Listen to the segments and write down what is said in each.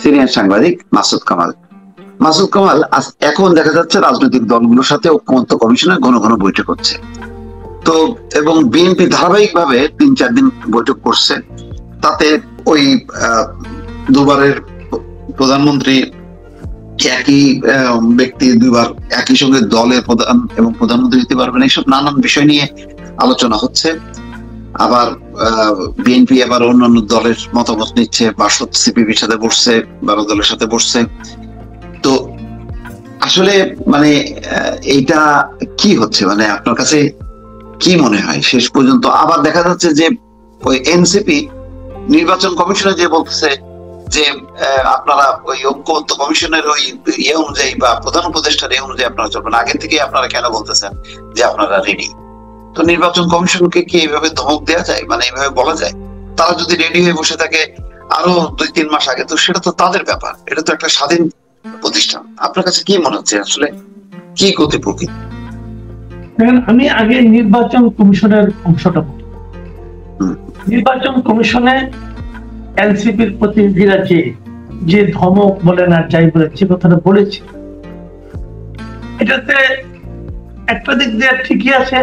Senior সাংবাদিক মাসুদ কামাল। মাসুদ কামাল, এখন দেখা যাচ্ছে রাজনৈতিক দলগুলোর সাথে ঐক্যমত্য কমিশনের ঘন ঘন বৈঠক হচ্ছে। তো এবং বিএনপি ধারাবাহিকভাবে ৩-৪ দিন বৈঠক করছে। তাতে ওই দুবারের প্রধানমন্ত্রী একই ব্যক্তি দুবার একই সঙ্গে দলের প্রধান এবং প্রধানমন্ত্রী হতে পারবেন, এইসব নানান বিষয় নিয়ে আলোচনা হচ্ছে। আবার বিএনপি আবার অন্যান্য দলের মতামত নিচ্ছে, বাসদ সিপিবির সাথে বসছে, 12 দলের সাথে বসছে। তো আসলে মানে এইটা কি হচ্ছে, মানে আপনার কাছে কি মনে হয় শেষ পর্যন্ত? আবার দেখা যাচ্ছে যে ওই এনসিপি নির্বাচন কমিশনে যে বলতেছে যে আপনারা ওই ঐক্যমত্য কমিশনের ওই ইয়ে অনুযায়ী বা প্রধান উপদেষ্টার ইয়ে অনুযায়ী আপনারা চলবেন, আগে থেকে আপনারা কেন বলতেছেন যে আপনারা রেডি? তো নির্বাচন কমিশনকে কি এইভাবে ধমক দেওয়া যায়, মানে এইভাবে বলা যায়? তারা যদি রেডি হয়ে বসে থাকে আরো 2-3 মাস আগে, তো সেটা তো তাদের ব্যাপার, এটা তো একটা স্বাধীন প্রতিষ্ঠান। আপনার কাছে কি মনে হচ্ছে আসলে কি গতি প্রকৃতি? আমি আগে নির্বাচন কমিশনের অংশটা বলি। নির্বাচন কমিশনে এনসিপির প্রতিনিধিরা যে ধমক বলেন আর যাই বলে যে কথাটা বলেছে, এটাতে একটা দিক দিয়ে ঠিকই আছে,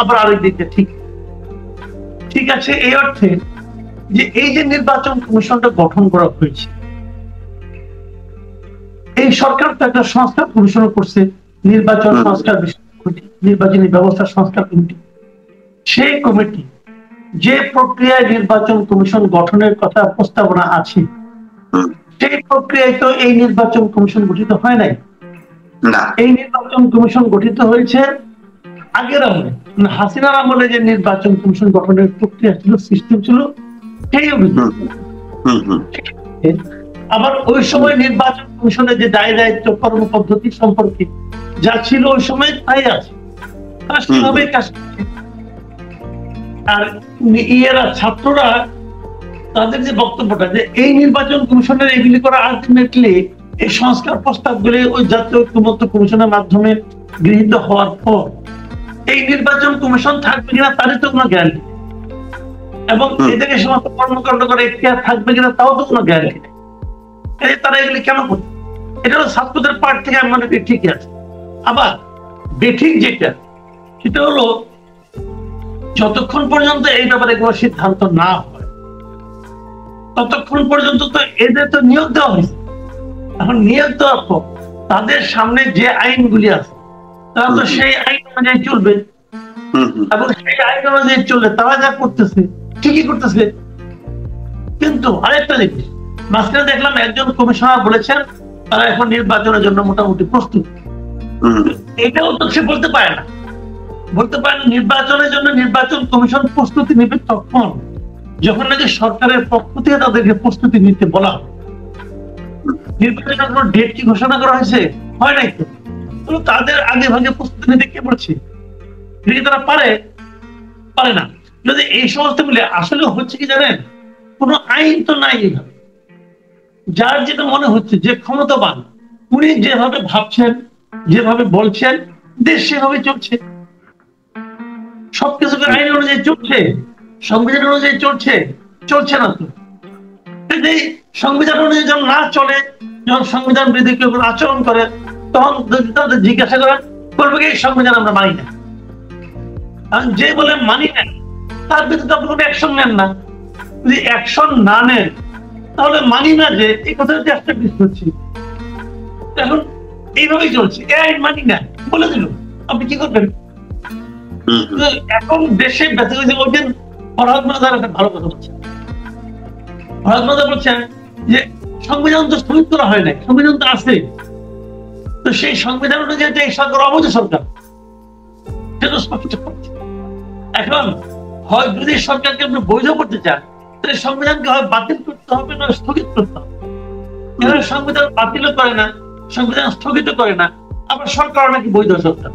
আবার আরেক দিক দিয়ে ঠিক আছে এই অর্থে যে এই যে নির্বাচন কমিশনটা গঠন করা হয়েছে, এই সরকার তো একটা সংস্কার কমিশন করছে, নির্বাচন সংস্কার কমিটি, নির্বাচনী ব্যবস্থা সংস্কার কমিটি। সেই কমিটি যে প্রক্রিয়ায় নির্বাচন কমিশন গঠনের কথা প্রস্তাবনা আছে, সেই প্রক্রিয়ায় তো এই নির্বাচন কমিশন গঠিত হয় নাই। এই নির্বাচন কমিশন গঠিত হয়েছে আগের আমলে, হাসিনার আমলে যে নির্বাচন কমিশন গঠনের প্রক্রিয়া ছিল, সিস্টেম ছিল, সেই অভিযোগ। আবার ওই সময় নির্বাচন কমিশনের যে দায় দায়িত্ব কর্মপদ্ধতি সম্পর্কে যা ছিল ওই সময় তাই আছে, তারা সেভাবেই কাজ করছে। আর ইয়েরা ছাত্ররা তাদের যে বক্তব্যটা যে এই নির্বাচন কমিশনের এগুলি করা আলটিমেটলি এই সংস্কার প্রস্তাবগুলি ওই জাতীয় ঐক্যমত্য কমিশনের মাধ্যমে গৃহীত হওয়ার পর এই নির্বাচন কমিশন থাকবে কিনা তারই তো কোনো গ্যারান্টি, এবং এদেরকে সমস্ত কর্মকাণ্ড করে এখতিয়ার থাকবে কিনা তাও তো কোনো গ্যারান্টি নেই। তারা এগুলি কেন করছে? এটা হলো ছাত্রদের পার্ট থেকে আমি মনে করি ঠিকই আছে। আবার বেঠিক যেটা, সেটা হলো যতক্ষণ পর্যন্ত এই ব্যাপারে কোনো সিদ্ধান্ত না হয় ততক্ষণ পর্যন্ত তো এদের তো নিয়োগ দেওয়া হয়েছে। এখন নিয়োগ দেওয়ার পর তাদের সামনে যে আইনগুলি আছে তারা তো সেই আইন অনুযায়ী চলবে, এবং সেই আইন অনুযায়ী চললে তারা যা করতেছে ঠিকই করতেছে। কিন্তু আরেকটা জিনিস, মাঝখানে দেখলাম একজন কমিশনার বলেছেন তারা এখন নির্বাচনের জন্য মোটামুটি প্রস্তুত। এটাও তো সে বলতে পারে না নির্বাচনের জন্য নির্বাচন কমিশন প্রস্তুতি নেবে তখন যখন নাকি সরকারের পক্ষ থেকে তাদেরকে প্রস্তুতি নিতে বলা হয়। নির্বাচনের কোনো ডেট কি ঘোষণা করা হয়েছে? হয় নাই তো। তাদের আগে ভাগে প্রস্তুতি নিতে কে বলছে? তারা পারে না। যদি এই সমস্ত মিলে আসলে হচ্ছে কি জানেন, কোনো আইন তো নাই। এইভাবে যার যেটা মনে হচ্ছে যে ক্ষমতাবান, উনি যেভাবে ভাবছেন, যেভাবে বলছেন, দেশ সেভাবে চলছে। সবকিছুকে আইন অনুযায়ী চলছে, সংবিধান অনুযায়ী চলছে না তো। সংবিধান অনুযায়ী যখন না চলে, যখন সংবিধান বিরোধী কেউ আচরণ করে, তখন তাদের জিজ্ঞাসা করেন, বলবে কি সংবিধান আমরা মানি না। যে বলে মানি না তার বিরুদ্ধে আপনি কোনো অ্যাকশন নেন না। যদি অ্যাকশন না নেন তাহলে মানি না যে এই কথাটা এস্টাবলিশ হচ্ছে। এখন এইভাবেই চলছে, এই আইন মানি না বলে দিল, আপনি কি করবেন? এখন দেশে ব্যথা হয়েছে। বলছেন ফরহাদ মাজার একটা ভালো কথা বলছেন। ফরহাদ মাজার বলছেন যে সংবিধান তো স্থগিত করা হয় নাই, সংবিধান তো আছে, তো সেই সংবিধান অনুযায়ী এই সরকার অবৈধ সরকার, সেটা স্পষ্ট করছে। এখন হয় যদি সরকারকে আপনি বৈধ করতে চান তাহলে সংবিধানকে হয় বাতিল করতে হবে না স্থগিত করতে হবে। এরা সংবিধান বাতিলও করে না, সংবিধান স্থগিত করে না, আবার সরকার নাকি বৈধ সরকার।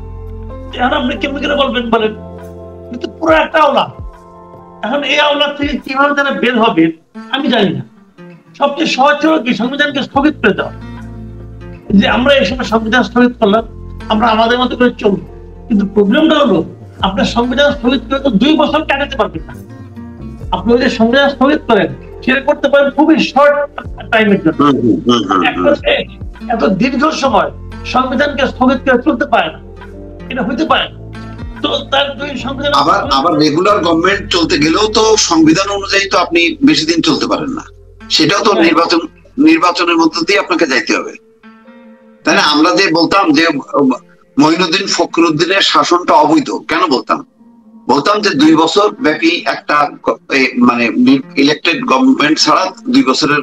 এখন আপনি কেমন করে বলেন? কিন্তু পুরো একটা আওলা। এখন এই আওলা থেকে কিভাবে তারা বের হবে আমি জানি না। সবচেয়ে সহজ হলো কি সংবিধানকে স্থগিত করে দেওয়া, যে আমরা এই সময় সংবিধান স্থগিত করলাম, আমরা আমাদের মতো করে চলবো। কিন্তু প্রবলেমটা হলো আপনার সংবিধান স্থগিত করে তো 2 বছর কাটাতে পারবেন না। আপনি ওই যে সংবিধান স্থগিত করেন সেটা করতে পারেন খুবই শর্ট টাইমের জন্য। এত দীর্ঘ সময় সংবিধানকে স্থগিত করে চলতে পারে না, এটা হইতে পারে না। তো তার সংবিধান আবার রেগুলার গভর্নমেন্ট চলতে গেলেও তো সংবিধান অনুযায়ী তো আপনি বেশি দিন চলতে পারেন না, সেটাও তো নির্বাচনের মধ্য দিয়ে আপনাকে যাইতে হবে, তাই না? আমরা যে বলতাম যে মঈনুদ্দিন ফখরুদ্দিনের শাসনটা অবৈধ, কেন বলতাম যে 2 বছর ব্যাপী একটা মানে ইলেক্টেড গভর্নমেন্ট ছাড়া 2 বছরের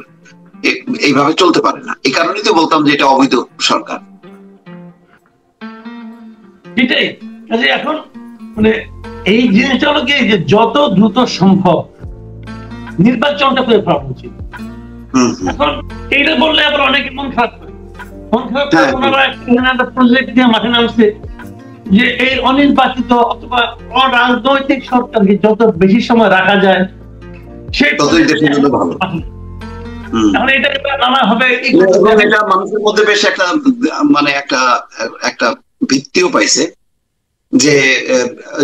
এইভাবে চলতে পারে না, এই কারণেই তো বলতাম যে এটা অবৈধ সরকার। এটাই এখন মানে এই জিনিসটা হলো কি যে যত দ্রুত সম্ভব নির্বাচনটা করে ফেলা উচিত। এখন এইটা বললে আবার অনেকে মন খারাপ করে, ওনারা একটা প্রজেক্ট দিয়ে মাঠে নামছে যে এই অনির্বাচিত অথবা অরাজনৈতিক সরকারকে যত বেশি সময় রাখা যায় সেই ভালো। এখন এটা নানা হবে, এটা মানুষের মধ্যে বেশ একটা মানে একটা ভিত্তিও পাইছে যে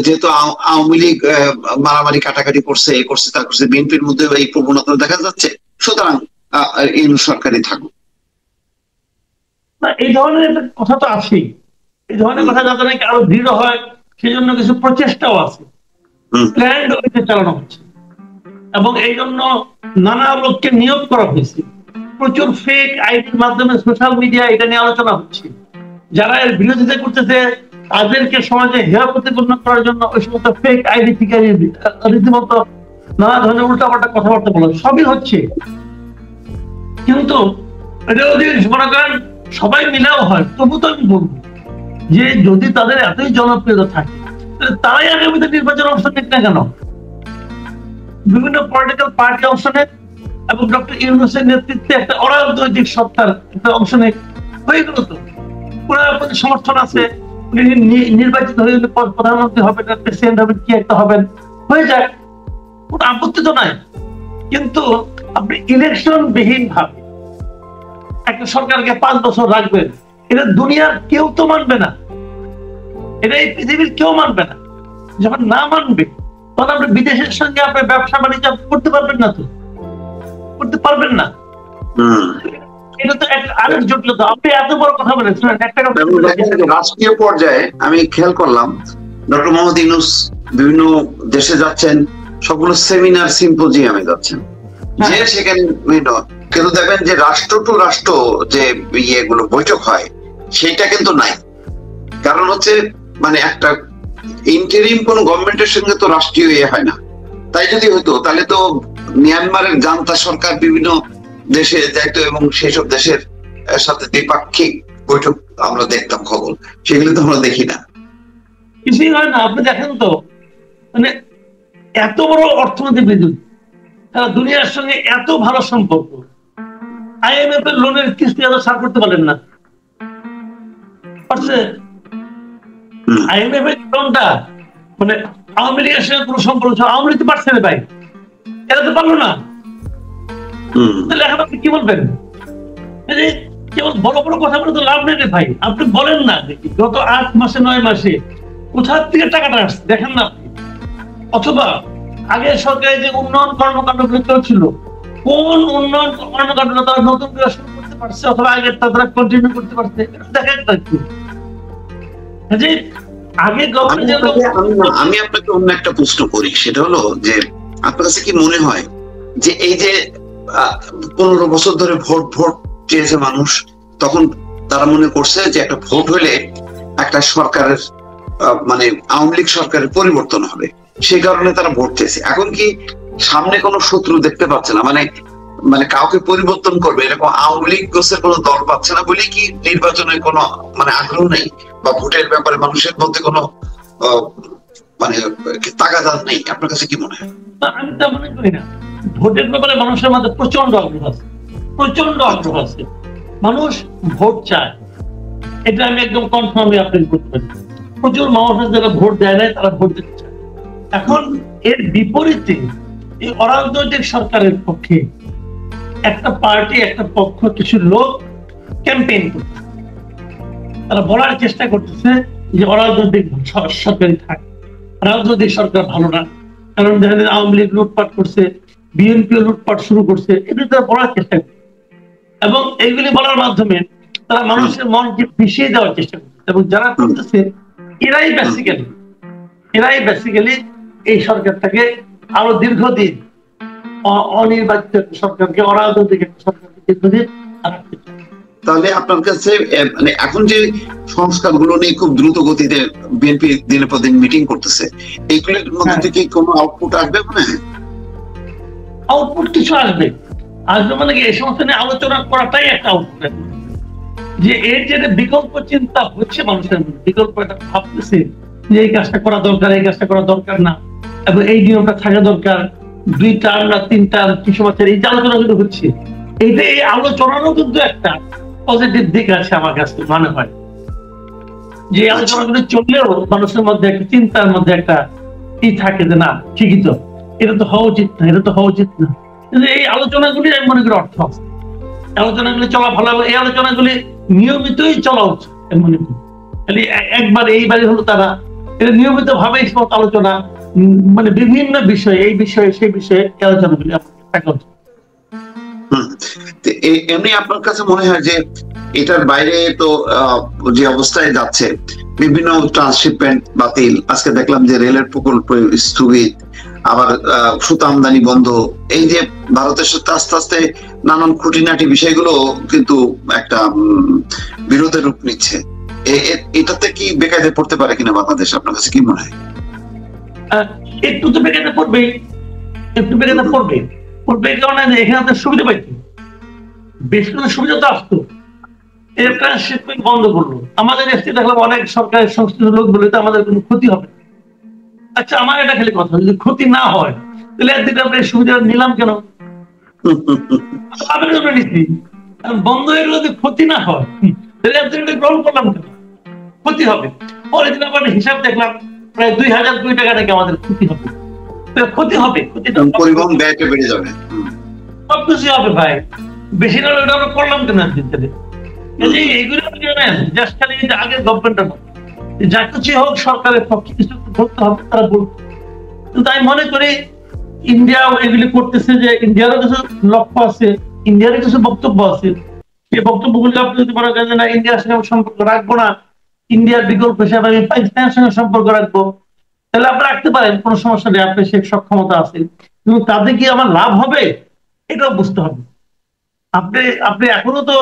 যেহেতু আওয়ামী লীগ মারামারি কাটাকাটি করছে, এই করছে তা করছে, বিএনপির মধ্যে এই প্রবণতা দেখা যাচ্ছে, সুতরাং এই সরকারই থাকুক। এই ধরনের একটা কথা তো আছেই, এই ধরনের কথা যাতে নাকি আরো দৃঢ় হয় সেই জন্য কিছু প্রচেষ্টাও আছে, প্ল্যান্ড ওয়েতে চালানো হচ্ছে, এবং এই জন্য নানা লোককে নিয়োগ করা হয়েছে। প্রচুর ফেক আইডির মাধ্যমে সোশ্যাল মিডিয়া এটা নিয়ে আলোচনা হচ্ছে, যারা এর বিরোধিতা করতেছে তাদেরকে সমাজে হেয় প্রতিপন্ন করার জন্য ওই সমস্ত ফেক আইডি থেকে রীতিমতো নানা ধরনের উল্টাপাল্টা কথাবার্তা বলা সবই হচ্ছে। কিন্তু এটা যদি মনে করেন সবাই মিলেও হয়, তবু তো আমি বলবো যে যদি তাদের এতই জনপ্রিয়তা থাকে তারাই আগামীতে নির্বাচন অংশ নিক না কেন? বিভিন্ন পলিটিক্যাল পার্টি অংশ নেয় এবং ডক্টর ইউনূসের নেতৃত্বে একটা অরাজনৈতিক সত্তার একটা অংশ নেয়, হয়ে গেল তো। ওনার প্রতি সমর্থন আছে, উনি নির্বাচিত হয়ে গেলে প্রধানমন্ত্রী হবেন, প্রেসিডেন্ট হবেন, কি একটা হবেন, হয়ে যায়, কোনো আপত্তি তো নাই। কিন্তু আপনি ইলেকশন বিহীন ভাবে একটা সরকারকে 5 বছর রাখবেন, এটা দুনিয়ার কেউ তো মানবে না, এটা এই পৃথিবীর কেউ মানবে না। যখন না মানবে তখন আপনি বিদেশের সঙ্গে আপনি ব্যবসা বাণিজ্য করতে পারবেন না, তো করতে পারবেন না। এটা তো আরেক জটিলতা। আপনি এত বড় কথা বলেছেন, একটা রাষ্ট্রীয় পর্যায়ে আমি খেয়াল করলাম ডক্টর মোহাম্মদ ইউনূস বিভিন্ন দেশে যাচ্ছেন, সবগুলো সেমিনার সিম্পোজিয়ামে যাচ্ছেন, যে সেখানে কিন্তু দেখবেন যে রাষ্ট্র টু রাষ্ট্র যে ইয়েগুলো বৈঠক হয় সেইটা কিন্তু নাই। কারণ হচ্ছে মানে একটা ইন্টারিম কোন গভর্নমেন্টের সঙ্গে তো রাষ্ট্রীয় ইয়ে হয় না। তাই যদি হতো তাহলে তো মিয়ানমারের জান্তা সরকার বিভিন্ন দেশে যাইত এবং সেসব দেশের সাথে দ্বিপাক্ষিক বৈঠক আমরা দেখতাম, খবর সেগুলো তো আমরা দেখি না, কিছুই হয় না। আপনি দেখেন তো মানে এত বড় অর্থনীতিবিদ, তারা দুনিয়ার সঙ্গে এত ভালো সম্পর্ক, IMF এর লোনের কিস্তি এত ছাড় করতে পারেন না, পারছে? IMF এর লোনটা মানে আওয়ামী লীগের সঙ্গে কোনো সম্পর্ক, আওয়ামী লীগ তো পারছে না ভাই, এরা তো পারলো না। তাহলে এখন আপনি কি বলবেন? কেবল বড় বড় কথা বলে তো লাভ নেই রে ভাই। আপনি বলেন না গত 8 মাসে 9 মাসে কোথার থেকে টাকাটা আসছে দেখেন না আপনি। অথবা আগের সরকারে যে উন্নয়ন কর্মকাণ্ডগুলো চলছিল, কোন উন্নয়ন কর্মকাণ্ড তারা নতুন করে শুরু করতে পারছে অথবা আগের তারা কন্টিনিউ করতে পারছে, দেখেন না একটু। আগে আমি আপনাকে অন্য একটা প্রশ্ন করি, সেটা হলো যে আপনার কাছে কি মনে হয় যে এই যে 15 বছর ধরে ভোট চেয়েছে মানুষ, তখন তারা মনে করছে যে একটা ভোট হলে একটা সরকারের মানে আওয়ামী লীগ সরকারের পরিবর্তন হবে, সেই কারণে তারা ভোট চেয়েছে। এখন কি সামনে কোনো শত্রু দেখতে পাচ্ছে না, মানে কাউকে পরিবর্তন করবে এরকম আওয়ামী লীগ গোছের কোনো দল পাচ্ছে না বলে কি নির্বাচনের কোনো মানে আগ্রহ নেই, বা ভোটের ব্যাপারে মানুষের মধ্যে কোনো মানে তাগাদা নেই? আপনার কাছে কি মনে হয়? আমি তা মনে করি না। ভোটের ব্যাপারে মানুষের মধ্যে প্রচন্ড আগ্রহ আছে, প্রচন্ড আগ্রহ আছে। মানুষ ভোট চায়, এটা আমি একদম কনফার্মলি আপডেট করতে পারি। প্রচুর মানুষ যারা ভোট দেয় নাই তারা ভোট দিতে চায়। এখন এর বিপরীতে এই অরাজনৈতিক সরকারের পক্ষে একটা পার্টি, একটা পক্ষ, কিছু লোক ক্যাম্পেইন করতেছে, তারা বলার চেষ্টা করতেছে যে অরাজনৈতিক সরকারই থাকে, রাজনৈতিক সরকার ভালো না। কারণ দেখেন আওয়ামী লীগ লুটপাট করছে, বিএনপি লুটপাট শুরু করছে, এগুলি তারা বলার চেষ্টা করছে এবং এইগুলি বলার মাধ্যমে তারা মানুষের মনকে পিছিয়ে দেওয়ার চেষ্টা করছে। এবং যারা করতেছে এরাই বেসিক্যালি এই সরকারটাকে আরো দীর্ঘদিন অনির্বাচিত সরকারকে, অরাজনৈতিক একটা সরকারকে দীর্ঘদিন। তাহলে আপনার কাছে মানে এখন যে সংস্কারগুলো নিয়ে খুব দ্রুত গতিতে বিএনপি দিনের পর দিন মিটিং করতেছে, এইগুলোর মধ্যে থেকে কোনো আউটপুট আসবে? মানে আউটপুট কিছু আসবে মানে কি এই সমস্ত নিয়ে আলোচনা করাটাই একটা আউটপুট। যে এর যে বিকল্প চিন্তা হচ্ছে মানুষের মধ্যে, বিকল্প একটা ভাবতেছে যে এই কাজটা করা দরকার, এই কাজটা করা দরকার না, এবং এই নিয়মটা থাকা দরকার, 2 টার্ম না 3 টার্ম, কিছু বছর এই যে আলোচনাগুলো হচ্ছে, এইটা এই আলোচনারও কিন্তু একটা পজিটিভ দিক আছে আমার কাছে মনে হয়। যে আলোচনাগুলো চললেও মানুষের মধ্যে একটা চিন্তার মধ্যে একটা থাকে যে না ঠিকই তো, এটা তো হওয়া উচিত না, এটা তো হওয়া উচিত না। কিন্তু এই আলোচনাগুলি আমি মনে করি অর্থ আছে, আলোচনাগুলি চলা ভালো হবে, এই আলোচনাগুলি নিয়মিতই চলা উচিত মনে করি। খালি একবার এইবারই হলো তারা, এটা নিয়মিত ভাবে এই সমস্ত আলোচনা মানে বিভিন্ন বিষয়ে, এই বিষয়ে সেই বিষয়ে আলোচনাগুলি থাকা উচিত। এমনি আপনার কাছে মনে হয় যে এটার বাইরে তো যে অবস্থায় যাচ্ছে, বিভিন্ন ট্রান্সশিপমেন্ট বাতিল, আজকে দেখলাম যে রেলের প্রকল্প স্থগিত, আবার সুতা আমদানি বন্ধ, এই যে ভারতের সাথে আস্তে আস্তে নানান খুঁটিনাটি বিষয়গুলো কিন্তু একটা বিরোধের রূপ নিচ্ছে, এটাতে কি বেকায়দায় পড়তে পারে কিনা বাংলাদেশ? আপনার কাছে কি মনে হয়? একটু তো বেকায়দায় পড়বে, একটু বেকায়দায় পড়বে কারণে এখানে তো সুবিধা পাইতো, বেশ কোনো সুবিধা তো আসতো। এর ট্রান্সশিপমেন্ট বন্ধ করলো, আমাদের দেশে দেখলাম অনেক সরকারের সংশ্লিষ্ট লোক বলে আমাদের কোনো ক্ষতি হবে। আচ্ছা আমার এটা খালি কথা, যদি ক্ষতি না হয় তাহলে একদিকে আমরা এই সুবিধা নিলাম কেন? নিচ্ছি বন্ধ হয়ে গেলে যদি ক্ষতি না হয় তাহলে একদিকে গ্রহণ করলাম কেন? ক্ষতি হবে। পরের দিন আবার হিসাব দেখলাম প্রায় 2000 কোটি টাকা নাকি আমাদের ক্ষতি হবে। ক্ষতি হবে, পরিবহন ব্যয়টা বেড়ে যাবে, সবকিছু হবে ভাই, বেশি না ওটা আমরা করলাম কেন? এইগুলো জাস্ট খালি আগের গভর্নমেন্টের মতো যা কিছু হোক সরকারের পক্ষে কিছু করতে হবে তারা বলতো। কিন্তু আমি মনে করি ইন্ডিয়াও এগুলি করতেছে, যে ইন্ডিয়ারও কিছু লক্ষ্য আছে, ইন্ডিয়ারও কিছু বক্তব্য আছে, সেই বক্তব্যগুলি আপনি যদি মনে করেন না ইন্ডিয়ার সঙ্গে সম্পর্ক রাখবো না, ইন্ডিয়ার বিকল্প হিসাবে আমি পাকিস্তানের সঙ্গে সম্পর্ক রাখবো, তাহলে আপনি রাখতে পারেন, কোনো সমস্যা নেই, আপনি সে সক্ষমতা আছে। কিন্তু তাতে কি আমার লাভ হবে এটাও বুঝতে হবে। আপনি এখনো তো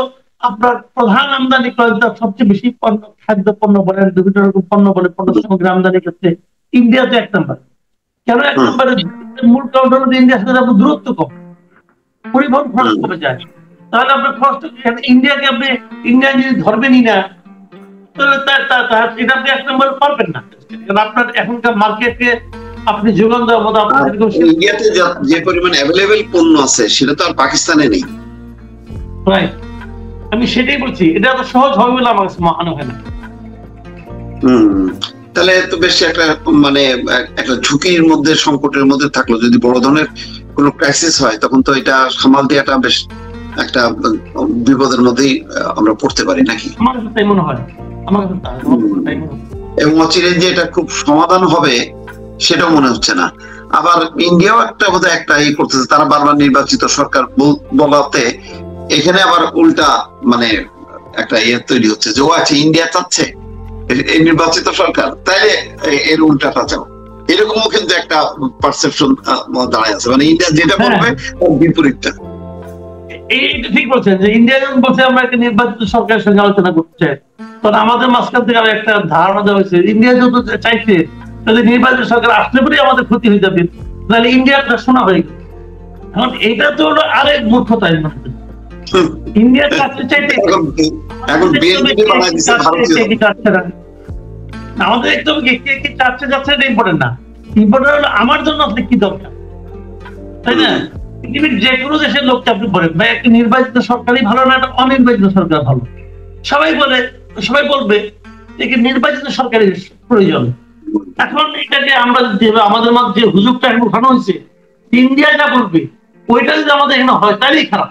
আপনার প্রধান আমদানি করেন, সবচেয়ে বেশি পণ্য, খাদ্য পণ্য বলেন, বিভিন্ন রকম পণ্য বলে, পণ্য সামগ্রী আমদানি করতে ইন্ডিয়াতে 1 নম্বর। কেন 1 নম্বরে? মূল কারণ হলো ইন্ডিয়ার সাথে আপনার দূরত্ব কম, পরিবহন খরচ কমে যায়। তাহলে আপনার খরচ, ইন্ডিয়াকে আপনি ইন্ডিয়া যদি ধরবেনই না তাহলে এটা আপনি 1 নম্বরে পারবেন না, কারণ আপনার এখনকার মার্কেটকে আপনি যোগান দেওয়ার মতো ইন্ডিয়াতে যে পরিমাণ অ্যাভেলেবল পণ্য আছে সেটা তো আর পাকিস্তানে নেই। আমি সেটাই বলছি, এটা তো সহজ হবে বলে আমার কাছে মনে হয় না। তাহলে তো বেশ একটা মানে একটা ঝুঁকির মধ্যে, সংকটের মধ্যে থাকলো। যদি বড় ধরনের কোনো ক্রাইসিস হয় তখন তো এটা সামাল দেওয়াটা বেশ একটা বিপদের মধ্যেই আমরা পড়তে পারি নাকি? আমার কাছে তাই মনে হয়, আমার কাছে তাই মনে হয়। এবং অচিরে যে এটা খুব সমাধান হবে সেটাও মনে হচ্ছে না। আবার ইন্ডিয়াও একটা বোধহয় একটা করতেছে, তারা বারবার নির্বাচিত সরকার বলাতে এখানে আবার উল্টা মানে একটা তৈরি হচ্ছে যে ও আছে ইন্ডিয়া চাচ্ছে এই নির্বাচিত সরকার, তাইলে এর উল্টাটা চাও, এরকমও কিন্তু একটা পারসেপশন দাঁড়ায় আছে, মানে ইন্ডিয়া যেটা করবে তার বিপরীতটা। এইটা ঠিক বলছেন যে ইন্ডিয়া যখন বলছে আমরা একটা নির্বাচিত সরকারের সঙ্গে আলোচনা করতে চাই, তখন আমাদের মাঝখান থেকে আর একটা ধারণা দেওয়া হয়েছে ইন্ডিয়া যত চাইছে তাহলে নির্বাচিত সরকার আসলে পরেই আমাদের ক্ষতি হয়ে যাবে, তাহলে ইন্ডিয়াটা শোনা হয়ে গেল। এখন এটা তো হলো আরেক মূর্খতা। ইন্ডিয়া চাচ্ছে চাইতে আমাদের একদম কে কি চাচ্ছে যাচ্ছে এটা ইম্পর্টেন্ট না, ইম্পর্টেন্ট হলো আমার জন্য আপনি কি দরকার, তাই না? পৃথিবীর যে কোনো দেশের লোককে আপনি বলেন ভাই একটা নির্বাচিত সরকারই ভালো না একটা অনির্বাচিত সরকার ভালো, সবাই বলবে যে নির্বাচিত সরকারের প্রয়োজন। এখন এটাকে আমরা যেভাবে আমাদের মধ্যে যে হুজুগটা এখন উঠানো হয়েছে, ইন্ডিয়া যা বলবে ওইটা যদি আমাদের এখানে হয় তাহলেই খারাপ।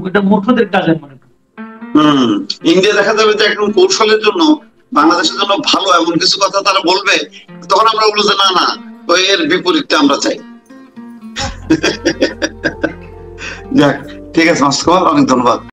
এটা মূর্খদের কাজের মনে করি। ইন্ডিয়া দেখা যাবে যে একদম কৌশলের জন্য বাংলাদেশের জন্য ভালো এমন কিছু কথা তারা বলবে, তখন আমরা বলবো যে না না তো এর বিপরীতটা আমরা চাই। যাক, ঠিক আছে মাসুদ কামাল, অনেক ধন্যবাদ।